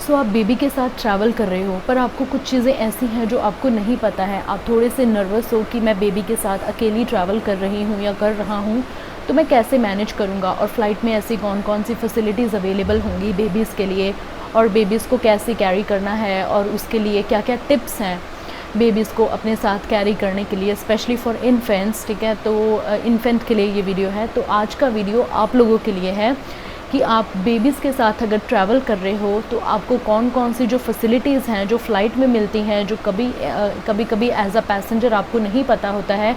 सो आप बेबी के साथ ट्रैवल कर रहे हो पर आपको कुछ चीज़ें ऐसी हैं जो आपको नहीं पता है, आप थोड़े से नर्वस हो कि मैं बेबी के साथ अकेली ट्रैवल कर रही हूँ या कर रहा हूँ, तो मैं कैसे मैनेज करूँगा और फ़्लाइट में ऐसी कौन कौन सी फैसिलिटीज़ अवेलेबल होंगी बेबीज़ के लिए, और बेबीज़ को कैसे कैरी करना है और उसके लिए क्या क्या टिप्स हैं बेबीज़ को अपने साथ कैरी करने के लिए, स्पेशली फॉर इन्फेंट्स। ठीक है, तो इन्फेंट के लिए ये वीडियो है। तो आज का वीडियो आप लोगों के लिए है कि आप बेबीज़ के साथ अगर ट्रैवल कर रहे हो तो आपको कौन कौन सी जो फैसिलिटीज़ हैं जो फ़्लाइट में मिलती हैं, जो कभी कभी एज अ पैसेंजर आपको नहीं पता होता है,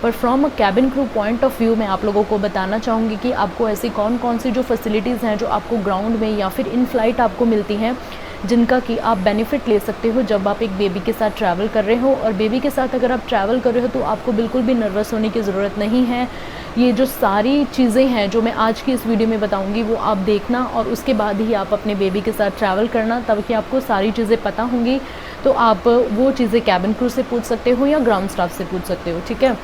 पर from a cabin crew point of view मैं आप लोगों को बताना चाहूँगी कि आपको ऐसी कौन कौन सी जो फैसिलिटीज़ हैं जो आपको ग्राउंड में या फिर इन फ्लाइट आपको मिलती हैं, जिनका कि आप बेनिफिट ले सकते हो जब आप एक बेबी के साथ ट्रैवल कर रहे हो। और बेबी के साथ अगर आप ट्रैवल कर रहे हो तो आपको बिल्कुल भी नर्वस होने की ज़रूरत नहीं है। ये जो सारी चीज़ें हैं जो मैं आज की इस वीडियो में बताऊंगी वो आप देखना और उसके बाद ही आप अपने बेबी के साथ ट्रैवल करना, तब कि आपको सारी चीज़ें पता होंगी। तो आप वो चीज़ें कैबिन क्रू से पूछ सकते हो या ग्राउंड स्टाफ से पूछ सकते हो। ठीक है,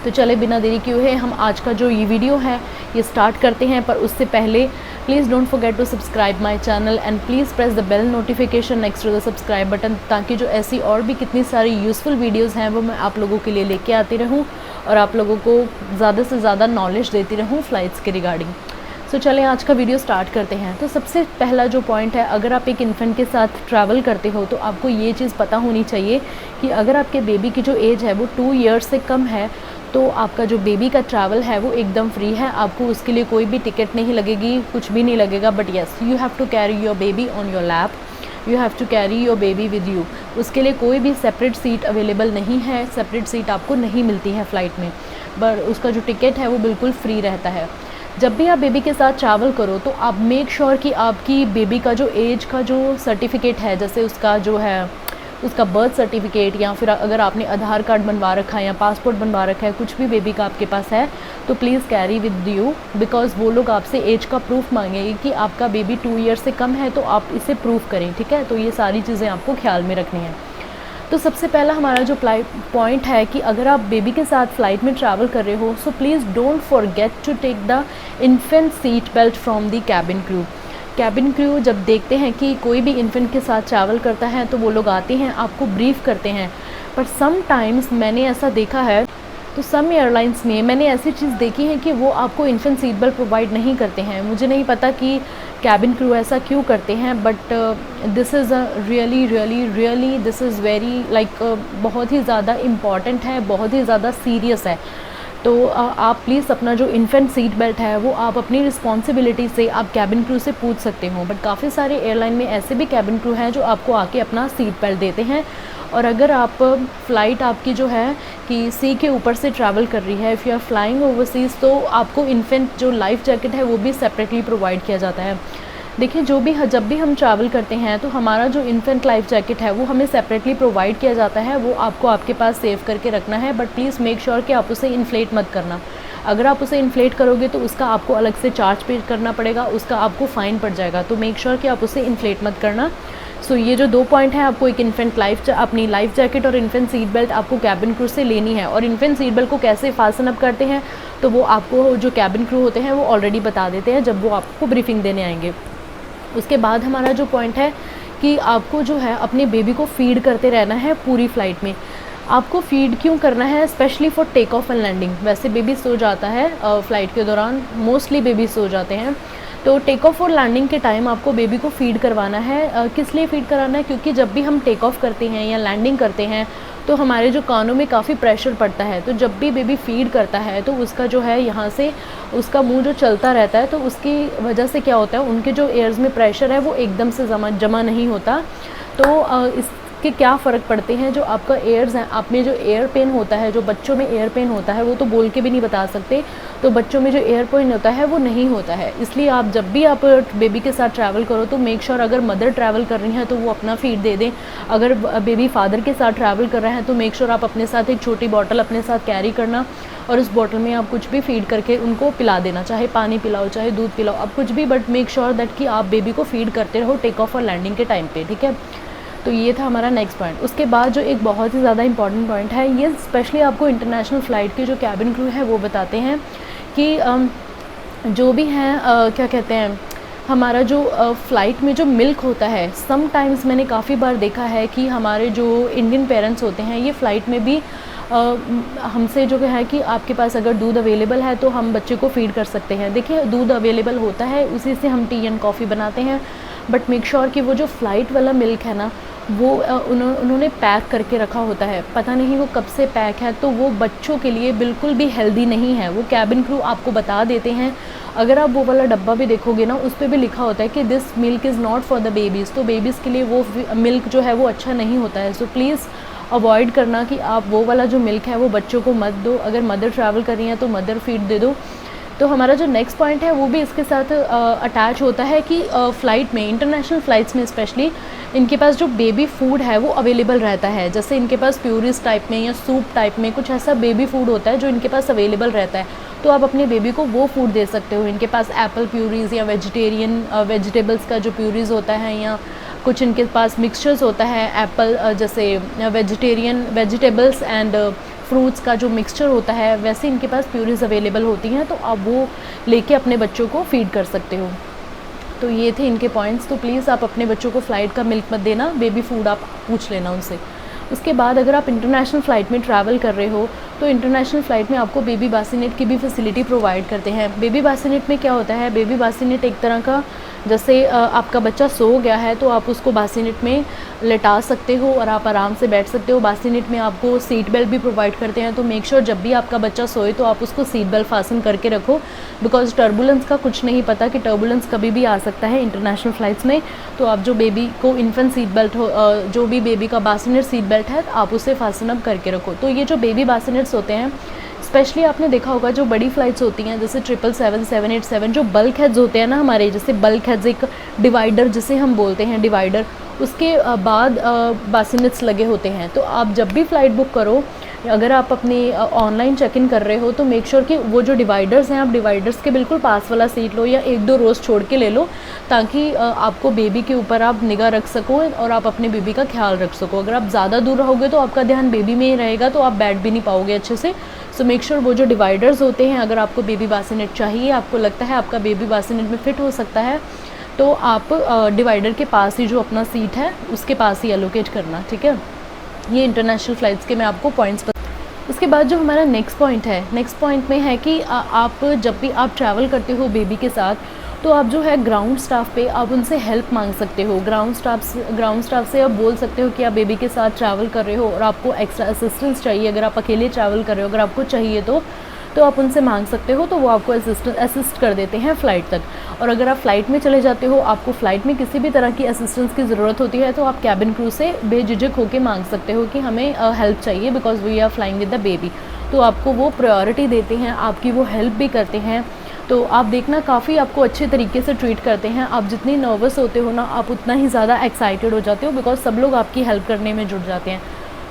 तो चले बिना देरी किए हुए हम आज का जो ये वीडियो है ये स्टार्ट करते हैं। पर उससे पहले please don't forget to subscribe my channel and please press the bell notification next to the subscribe button, ताकि जो ऐसी और भी कितनी सारी यूज़फुल वीडियोस हैं वो मैं आप लोगों के लिए लेके आती रहूँ और आप लोगों को ज़्यादा से ज़्यादा नॉलेज देती रहूँ फ़्लाइट्स के रिगार्डिंग। सो चलें आज का वीडियो स्टार्ट करते हैं। तो सबसे पहला जो पॉइंट है, अगर आप एक इन्फेंट के साथ ट्रैवल करते हो तो आपको ये चीज़ पता होनी चाहिए कि अगर आपके बेबी की जो एज है वो 2 ईयर्स से कम है तो आपका जो बेबी का ट्रैवल है वो एकदम फ्री है। आपको उसके लिए कोई भी टिकट नहीं लगेगी, कुछ भी नहीं लगेगा। But yes, you have to carry your baby on your lap, you have to carry your baby with you. उसके लिए कोई भी सेपरेट सीट अवेलेबल नहीं है, सेपरेट सीट आपको नहीं मिलती है फ़्लाइट में, पर उसका जो टिकट है वो बिल्कुल फ्री रहता है। जब भी आप बेबी के साथ ट्रैवल करो तो आप मेक श्योर कि आपकी बेबी का जो एज का जो सर्टिफिकेट है, जैसे उसका जो है उसका बर्थ सर्टिफिकेट, या फिर अगर आपने आधार कार्ड बनवा रखा है या पासपोर्ट बनवा रखा है, कुछ भी बेबी का आपके पास है, तो please carry with you, because वो लोग आपसे एज का प्रूफ मांगेंगे कि आपका बेबी 2 ईयर से कम है, तो आप इसे प्रूफ करें। ठीक है, तो ये सारी चीज़ें आपको ख्याल में रखनी है। तो सबसे पहला हमारा जो पॉइंट है कि अगर आप बेबी के साथ फ़्लाइट में ट्रैवल कर रहे हो, so please don't forget to take the infant seat belt from the cabin crew. Cabin crew जब देखते हैं कि कोई भी इन्फेंट के साथ ट्रैवल करता है तो वो लोग आते हैं, आपको ब्रीफ़ करते हैं। पर सम टाइम्स मैंने ऐसा देखा है, तो सम एयरलाइंस में मैंने ऐसी चीज़ देखी है कि वो आपको इन्फेंट सीट बेल्ट प्रोवाइड नहीं करते हैं। मुझे नहीं पता कि कैबिन क्रू ऐसा क्यों करते हैं, but this is really really really this is very बहुत ही ज़्यादा इम्पॉर्टेंट है, बहुत ही ज़्यादा सीरियस है। तो आप प्लीज़ अपना जो इन्फेंट सीट बेल्ट है वो आप अपनी रिस्पॉन्सिबिलिटी से आप कैबिन क्रू से पूछ सकते हो। बट काफ़ी सारे एयरलाइन में ऐसे भी कैबिन क्रू हैं जो आपको आके अपना सीट बेल्ट देते हैं। और अगर आप फ़्लाइट आपकी जो है कि सी के ऊपर से ट्रैवल कर रही है, if you are flying overseas, तो आपको इन्फेंट जो लाइफ जैकेट है वो भी सेपरेटली प्रोवाइड किया जाता है। देखिए, जब भी हम ट्रैवल करते हैं तो हमारा जो इन्फेंट लाइफ जैकेट है वो हमें सेपरेटली प्रोवाइड किया जाता है, वो आपको आपके पास सेव करके रखना है। बट प्लीज़ मेक श्योर कि आप उसे इन्फ्लेट मत करना। अगर आप उसे इन्फ्लेट करोगे तो उसका आपको अलग से चार्ज पे करना पड़ेगा, उसका आपको फ़ाइन पड़ जाएगा। तो मेक श्योर कि आप उसे इन्फ्लेट मत करना। सो ये जो 2 पॉइंट हैं, आपको एक अपनी लाइफ जैकेट और इन्फेंट सीट बेल्ट आपको कैबिन क्रू से लेनी है। और इन्फेंट सीट बेल्ट को कैसे फासन अप करते हैं तो वो आपको जो कैबिन क्रू होते हैं वो ऑलरेडी बता देते हैं जब वो आपको ब्रीफिंग देने आएंगे। उसके बाद हमारा जो पॉइंट है कि आपको जो है अपने बेबी को फीड करते रहना है पूरी फ़्लाइट में। आपको फीड क्यों करना है? Specially for take off and landing. वैसे बेबी सो जाता है फ़्लाइट के दौरान, मोस्टली बेबी सो जाते हैं, तो टेक ऑफ और लैंडिंग के टाइम आपको बेबी को फीड करवाना है। किस लिए फ़ीड कराना है? क्योंकि जब भी हम टेक ऑफ करते हैं या लैंडिंग करते हैं तो हमारे जो कानों में काफ़ी प्रेशर पड़ता है। तो जब भी बेबी फीड करता है तो उसका जो है यहाँ से उसका मुंह जो चलता रहता है, तो उसकी वजह से क्या होता है, उनके जो एयर्स में प्रेशर है वो एकदम से जमा नहीं होता। तो इसके क्या फ़र्क पड़ते हैं, जो आपका एयर्स हैं, आप में जो एयर पेन होता है, जो बच्चों में एयर पेन होता है वो तो बोल के भी नहीं बता सकते, तो बच्चों में जो एयर पेन होता है वो नहीं होता है। इसलिए आप जब भी आप बेबी के साथ ट्रैवल करो तो मेक श्योर, अगर मदर ट्रैवल कर रही हैं तो वो अपना फीड दे दें। अगर बेबी फादर के साथ ट्रैवल कर रहे हैं तो मेक श्योर आप अपने साथ एक छोटी बॉटल अपने साथ कैरी करना, और उस बॉटल में आप कुछ भी फीड करके उनको पिला देना, चाहे पानी पिलाओ चाहे दूध पिलाओ, आप कुछ भी, बट मेक श्योर दैट कि आप बेबी को फीड करते रहो टेक ऑफ और लैंडिंग के टाइम पे। ठीक है, तो ये था हमारा नेक्स्ट पॉइंट। उसके बाद जो एक बहुत ही ज़्यादा इंपॉर्टेंट पॉइंट है, ये स्पेशली आपको इंटरनेशनल फ़्लाइट के जो कैबिन क्रू है वो बताते हैं कि जो भी हैं क्या कहते हैं हमारा जो फ़्लाइट में जो मिल्क होता है, समटाइम्स मैंने काफ़ी बार देखा है कि हमारे जो इंडियन पेरेंट्स होते हैं ये फ़्लाइट में भी हमसे जो है कि आपके पास अगर दूध अवेलेबल है तो हम बच्चे को फ़ीड कर सकते हैं। देखिए दूध अवेलेबल होता है, उसी से हम टी एंड कॉफ़ी बनाते हैं, बट मेक श्योर कि वो जो फ़्लाइट वाला मिल्क है ना, वो उन्होंने पैक करके रखा होता है, पता नहीं वो कब से पैक है, तो वो बच्चों के लिए बिल्कुल भी हेल्दी नहीं है। वो कैबिन क्रू आपको बता देते हैं, अगर आप वो वाला डब्बा भी देखोगे ना, उस पे भी लिखा होता है कि this milk is not for the babies, तो बेबीज़ के लिए वो मिल्क जो है वो अच्छा नहीं होता है। सो प्लीज़ अवॉइड करना कि आप वो वाला जो मिल्क है वो बच्चों को मत दो। अगर मदर ट्रैवल कर रही हैं तो मदर फीड दे दो। तो हमारा जो नेक्स्ट पॉइंट है वो भी इसके साथ अटैच होता है कि फ़्लाइट में, इंटरनेशनल फ़्लाइट्स में स्पेशली, इनके पास जो बेबी फूड है वो अवेलेबल रहता है। जैसे इनके पास प्यूरीज टाइप में या सूप टाइप में कुछ ऐसा बेबी फूड होता है जो इनके पास अवेलेबल रहता है, तो आप अपने बेबी को वो फूड दे सकते हो। इनके पास एप्पल प्यूरीज़ या वेजिटेरियन वेजिटेबल्स का जो प्यूरीज़ होता है, या कुछ इनके पास मिक्सचर्स होता है एप्पल जैसे वेजिटेरियन वेजिटेबल्स एंड फ्रूट्स का जो मिक्सचर होता है, वैसे इनके पास प्यूरीज अवेलेबल होती हैं, तो आप वो लेके अपने बच्चों को फीड कर सकते हो। तो ये थे इनके पॉइंट्स। तो प्लीज़ आप अपने बच्चों को फ़्लाइट का मिल्क मत देना, बेबी फूड आप पूछ लेना उनसे। उसके बाद अगर आप इंटरनेशनल फ़्लाइट में ट्रैवल कर रहे हो तो इंटरनेशनल फ़्लाइट में आपको बेबी बासिनेट की भी फैसिलिटी प्रोवाइड करते हैं। बेबी बासिनेट में क्या होता है, बेबी बासिनेट एक तरह का, जैसे आपका बच्चा सो गया है तो आप उसको बासिनेट में लेटा सकते हो और आप आराम से बैठ सकते हो। बासिनेट में आपको सीट बेल्ट भी प्रोवाइड करते हैं, तो मेक श्योर जब भी आपका बच्चा सोए तो आप उसको सीट बेल्ट फासन करके रखो, बिकॉज टर्बुलेंस का कुछ नहीं पता कि टर्बुलेंस कभी भी आ सकता है इंटरनेशनल फ़्लाइट्स में। तो आप जो बेबी को इन्फेंट सीट बेल्ट हो, जो भी बेबी का बासिनेट सीट बेल्ट है, आप उसे फासन अप करके रखो। तो ये जो बेबी बासिनेट्स होते हैं, स्पेशली आपने देखा होगा जो बड़ी फ़्लाइट्स होती हैं जैसे 777, 787, जो बल्क हेड्स होते हैं ना हमारे, जैसे बल्क हेड्स, एक डिवाइडर जिसे हम बोलते हैं डिवाइडर, उसके बाद बासिनेट्स लगे होते हैं। तो आप जब भी फ़्लाइट बुक करो, अगर आप अपनी ऑनलाइन चेक इन कर रहे हो, तो मेक श्योर कि वो जो डिवाइडर्स हैं, आप डिवाइडर्स के बिल्कुल पास वाला सीट लो या 1-2 रोज़ छोड़ के ले लो, ताकि आपको बेबी के ऊपर आप निगाह रख सको और आप अपने बेबी का ख्याल रख सको। अगर आप ज़्यादा दूर रहोगे तो आपका ध्यान बेबी में ही रहेगा, तो आप बैठ भी नहीं पाओगे अच्छे से। सो मेक श्योर वो जो डिवाइडर्स होते हैं, अगर आपको बेबी बासिनेट चाहिए, आपको लगता है आपका बेबी बासिनेट में फ़िट हो सकता है, तो आप डिवाइडर के पास ही जो अपना सीट है उसके पास ही एलोकेट करना, ठीक है। ये इंटरनेशनल फ़्लाइट्स के मैं आपको पॉइंट्स बता। उसके बाद जो हमारा नेक्स्ट पॉइंट है, नेक्स्ट पॉइंट में है कि आप जब भी आप ट्रैवल करते हो बेबी के साथ, तो आप जो है ग्राउंड स्टाफ पे आप उनसे हेल्प मांग सकते हो। ग्राउंड स्टाफ से आप बोल सकते हो कि आप बेबी के साथ ट्रैवल कर रहे हो और आपको एक्स्ट्रा असिस्टेंस चाहिए। अगर आप अकेले ट्रैवल कर रहे हो, अगर आपको चाहिए तो आप उनसे मांग सकते हो, तो वो आपको असिस्ट कर देते हैं फ़्लाइट तक। और अगर आप फ़्लाइट में चले जाते हो, आपको फ़्लाइट में किसी भी तरह की असिस्टेंस की ज़रूरत होती है, तो आप कैबिन क्रू से बेझिझक होकर मांग सकते हो कि हमें हेल्प चाहिए, because we are flying with the baby. तो आपको वो प्रायोरिटी देते हैं, आपकी वो हेल्प भी करते हैं। तो आप देखना, काफ़ी आपको अच्छे तरीके से ट्रीट करते हैं। आप जितनी नर्वस होते हो ना, आप उतना ही ज़्यादा एक्साइटेड हो जाते हो, बिकॉज सब लोग आपकी हेल्प करने में जुट जाते हैं।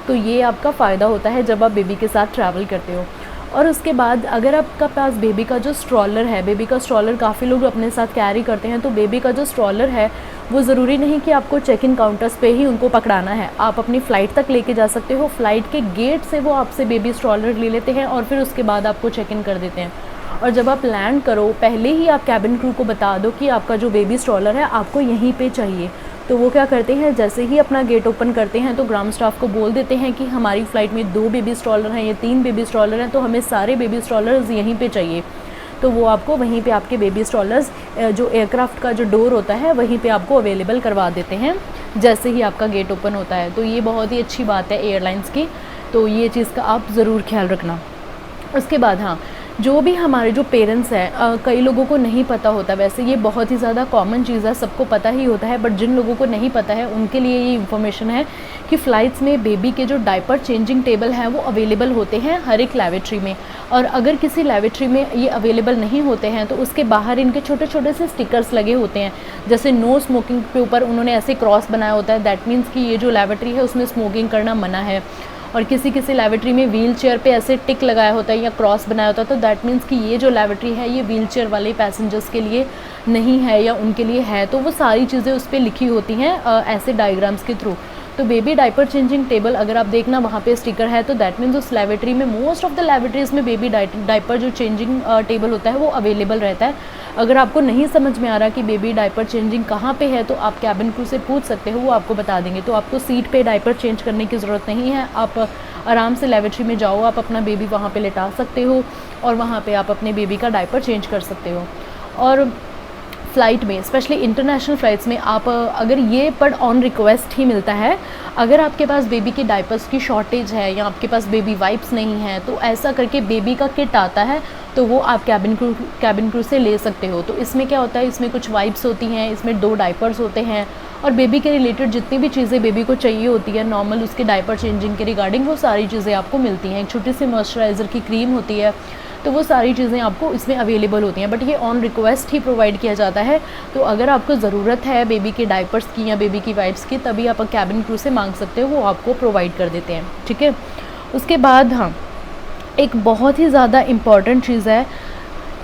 तो ये आपका फ़ायदा होता है जब आप बेबी के साथ ट्रैवल करते हो। और उसके बाद अगर आपका पास बेबी का जो स्ट्रॉलर है, बेबी का स्ट्रॉलर काफ़ी लोग अपने साथ कैरी करते हैं, तो बेबी का जो स्ट्रॉलर है वो ज़रूरी नहीं कि आपको चेक इन काउंटर्स पे ही उनको पकड़ाना है, आप अपनी फ़्लाइट तक लेके जा सकते हो। फ़्लाइट के गेट से वो आपसे बेबी स्ट्रॉलर ले लेते हैं और फिर उसके बाद आपको चेक इन कर देते हैं। और जब आप लैंड करो, पहले ही आप कैबिन क्रू को बता दो कि आपका जो बेबी स्ट्रॉलर है आपको यहीं पे चाहिए। तो वो क्या करते हैं, जैसे ही अपना गेट ओपन करते हैं तो ग्राउंड स्टाफ को बोल देते हैं कि हमारी फ़्लाइट में 2 बेबी स्ट्रॉलर हैं या 3 बेबी स्ट्रॉलर हैं, तो हमें सारे बेबी स्ट्रॉलर्स यहीं पे चाहिए। तो वो आपको वहीं पे आपके बेबी स्ट्रॉलर्स जो एयरक्राफ्ट का जो डोर होता है वहीं पे आपको अवेलेबल करवा देते हैं जैसे ही आपका गेट ओपन होता है। तो ये बहुत ही अच्छी बात है एयरलाइंस की, तो ये चीज़ का आप ज़रूर ख्याल रखना। उसके बाद हाँ, जो भी हमारे जो पेरेंट्स हैं, कई लोगों को नहीं पता होता, वैसे ये बहुत ही ज़्यादा कॉमन चीज़ है, सबको पता ही होता है, बट जिन लोगों को नहीं पता है उनके लिए ये इन्फॉर्मेशन है कि फ़्लाइट्स में बेबी के जो डायपर चेंजिंग टेबल हैं वो अवेलेबल होते हैं हर एक लैबोरेटरी में। और अगर किसी लैबोरेटरी में ये अवेलेबल नहीं होते हैं तो उसके बाहर इनके छोटे छोटे से स्टिकर्स लगे होते हैं, जैसे नो स्मोकिंग के ऊपर उन्होंने ऐसे क्रॉस बनाया होता है, दैट मीन्स कि ये जो लैबोरेटरी है उसमें स्मोकिंग करना मना है। और किसी किसी लैबोरेटरी में व्हील चेयर पे ऐसे टिक लगाया होता है या क्रॉस बनाया होता है, तो दैट मीन्स कि ये जो लैबोरेटरी है ये व्हील चेयर वाले पैसेंजर्स के लिए नहीं है या उनके लिए है। तो वो सारी चीज़ें उस पर लिखी होती हैं ऐसे डायग्राम्स के थ्रू। तो बेबी डायपर चेंजिंग टेबल अगर आप देखना वहाँ पे स्टिकर है, तो दैट मीन्स उस लेबोरेटरी में मोस्ट ऑफ द लेबोरेटरीज में बेबी डायपर जो चेंजिंग टेबल होता है वो अवेलेबल रहता है। अगर आपको नहीं समझ में आ रहा कि बेबी डायपर चेंजिंग कहाँ पे है, तो आप कैबिन क्रू से पूछ सकते हो, वो आपको बता देंगे। तो आपको सीट पे डायपर चेंज करने की ज़रूरत नहीं है, आप आराम से लेबोरेटरी में जाओ, आप अपना बेबी वहाँ पे लेटा सकते हो और वहाँ पे आप अपने बेबी का डायपर चेंज कर सकते हो। और फ़्लाइट में, स्पेशली इंटरनेशनल फ़्लाइट्स में, आप अगर ये पर ऑन रिक्वेस्ट ही मिलता है, अगर आपके पास बेबी की डायपर्स की शॉर्टेज है या आपके पास बेबी वाइप्स नहीं है, तो ऐसा करके बेबी का किट आता है, तो वो आप कैबिन क्रू से ले सकते हो। तो इसमें क्या होता है, इसमें कुछ वाइप्स होती हैं, इसमें 2 डायपर्स होते हैं और बेबी के रिलेटेड जितनी भी चीज़ें बेबी को चाहिए होती है नॉर्मल उसके डायपर चेंजिंग के रिगार्डिंग, वो सारी चीज़ें आपको मिलती हैं। एक छोटी सी मॉइस्चराइज़र की क्रीम होती है, तो वो सारी चीज़ें आपको इसमें अवेलेबल होती हैं, बट ये ऑन रिक्वेस्ट ही प्रोवाइड किया जाता है। तो अगर आपको ज़रूरत है बेबी के डायपर्स की या बेबी की वाइप्स की, तभी आप कैबिन क्रू से मांग सकते हो, वो आपको प्रोवाइड कर देते हैं, ठीक है। उसके बाद हाँ, एक बहुत ही ज़्यादा इम्पॉर्टेंट चीज़ है,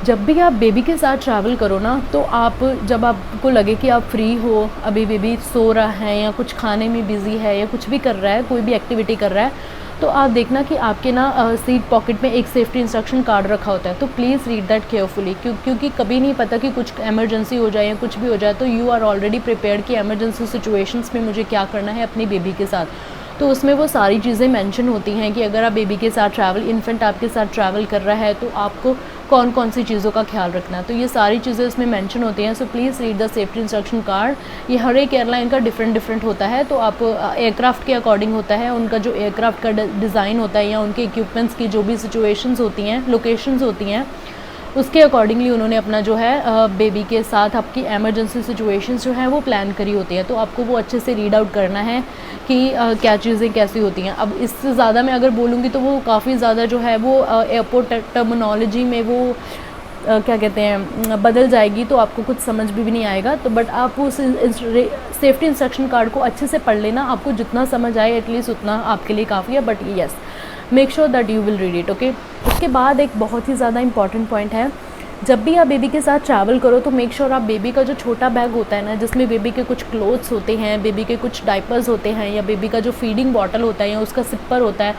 जब भी आप बेबी के साथ ट्रैवल करो ना, तो आप जब आपको लगे कि आप फ्री हो, अभी बेबी सो रहा है या कुछ खाने में बिज़ी है या कुछ भी कर रहा है, कोई भी एक्टिविटी कर रहा है, तो आप देखना कि आपके ना सीट पॉकेट में एक सेफ्टी इंस्ट्रक्शन कार्ड रखा होता है, तो प्लीज़ रीड दैट केयरफुली, क्योंकि कभी नहीं पता कि कुछ इमरजेंसी हो जाए या कुछ भी हो जाए, तो यू आर ऑलरेडी प्रिपेयर्ड कि एमरजेंसी सिचुएशंस में मुझे क्या करना है अपनी बेबी के साथ। तो उसमें वो सारी चीज़ें मेंशन होती हैं कि अगर आप बेबी के साथ इन्फेंट आपके साथ ट्रैवल कर रहा है, तो आपको कौन कौन सी चीज़ों का ख्याल रखना है, तो ये सारी चीज़ें उसमें मेंशन होती हैं। So please read the safety instruction card. ये हर एक एयरलाइन का डिफरेंट होता है, तो आप एयरक्राफ्ट के अकॉर्डिंग होता है, उनका जो एयरक्राफ्ट का डिज़ाइन होता है या उनके इक्विपमेंट्स की जो भी सिचुएशंस होती हैं, लोकेशंस होती हैं, उसके अकॉर्डिंगली उन्होंने अपना जो है बेबी के साथ आपकी एमरजेंसी सिचुएशंस जो है वो प्लान करी होती है। तो आपको वो अच्छे से रीड आउट करना है कि क्या चीज़ें कैसी होती हैं। अब इससे ज़्यादा मैं अगर बोलूँगी तो वो काफ़ी ज़्यादा जो है वो एयरपोर्ट टर्मिनोलॉजी में वो क्या कहते हैं बदल जाएगी, तो आपको कुछ समझ भी नहीं आएगा। तो बट आप उस सेफ्टी इंस्ट्रक्शन कार्ड को अच्छे से पढ़ लेना, आपको जितना समझ आए एटलीस्ट उतना आपके लिए काफ़ी है, but yes make sure that you will read it, okay. उसके बाद एक बहुत ही ज़्यादा इंपॉर्टेंट पॉइंट है, जब भी आप बेबी के साथ ट्रैवल करो तो मेक श्योर आप बेबी का जो छोटा बैग होता है ना, जिसमें बेबी के कुछ क्लोथ्स होते हैं, बेबी के कुछ डायपर्स होते हैं, या बेबी का जो फीडिंग बॉटल होता है या उसका सिपर होता है,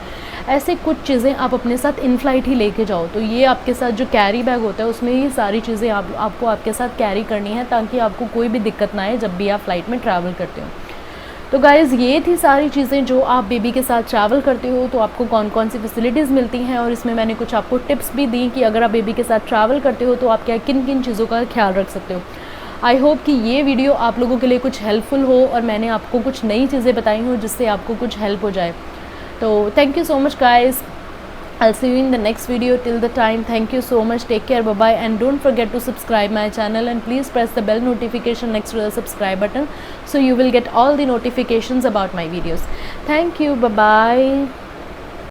ऐसे कुछ चीज़ें आप अपने साथ इन फ्लाइट ही लेके जाओ। तो ये आपके साथ जो कैरी बैग होता है उसमें ये सारी चीज़ें आपको आपके साथ कैरी करनी है, ताकि आपको कोई भी दिक्कत ना आए जब भी आप फ्लाइट में ट्रैवल करते हो। तो गाइज़ ये थी सारी चीज़ें जो आप बेबी के साथ ट्रैवल करते हो तो आपको कौन कौन सी फैसिलिटीज़ मिलती हैं, और इसमें मैंने कुछ आपको टिप्स भी दी कि अगर आप बेबी के साथ ट्रैवल करते हो तो आप क्या किन किन चीज़ों का ख्याल रख सकते हो। आई होप कि ये वीडियो आप लोगों के लिए कुछ हेल्पफुल हो और मैंने आपको कुछ नई चीज़ें बताई हूँ जिससे आपको कुछ हेल्प हो जाए। तो thank you so much guys, I'll see you in the next video. Till the time, thank you so much, take care, bye bye, and don't forget to subscribe my channel, and please press the bell notification next to the subscribe button so you will get all the notifications about my videos. Thank you, bye bye.